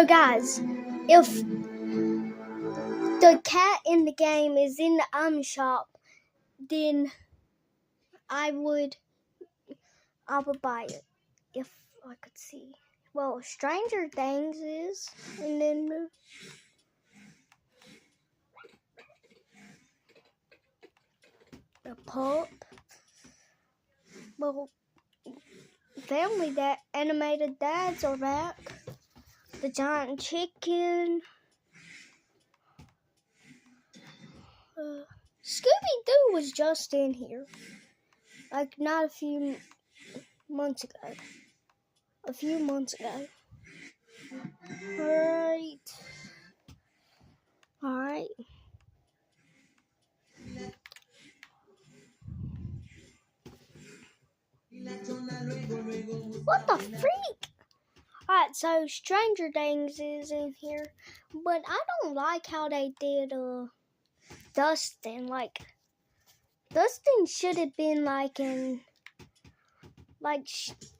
guys, if the cat in the game is in the shop, then I would buy it if I could see. Well, Stranger Things is, and then the pup. Well, Family that animated dads are back. The giant chicken. Scooby-Doo was just in here. Like, not a few months ago. A few months ago. Alright. What the freak? Alright, so Stranger Things is in here. But I don't like how they did Dustin. Like, Dustin should have been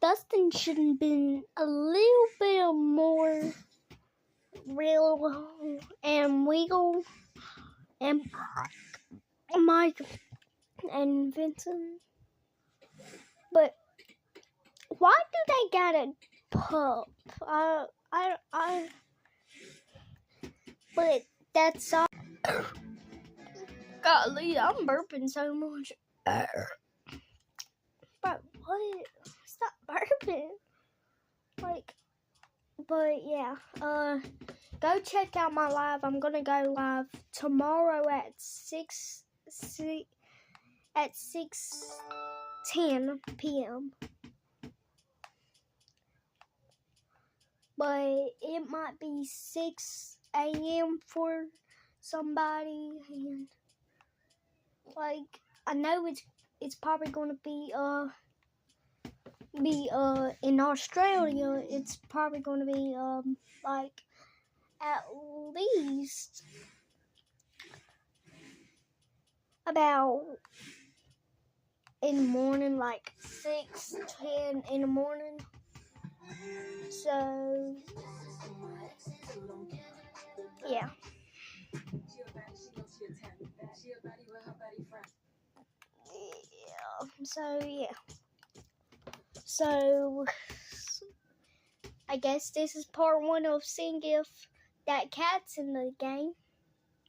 Dustin should have been a little bit more real and wiggle and Mike and Vincent. But why do they got a pup? But that's all. Golly, I'm burping so much. But what? Stop burping. But yeah. Go check out my live. I'm gonna go live tomorrow at 6:10 p.m. But it might be 6 a.m. for somebody, and I know it's probably gonna be in Australia. It's probably gonna be at least about in the morning, like 6:10 in the morning. So yeah. So I guess this is part 1 of seeing if that cat's in the game.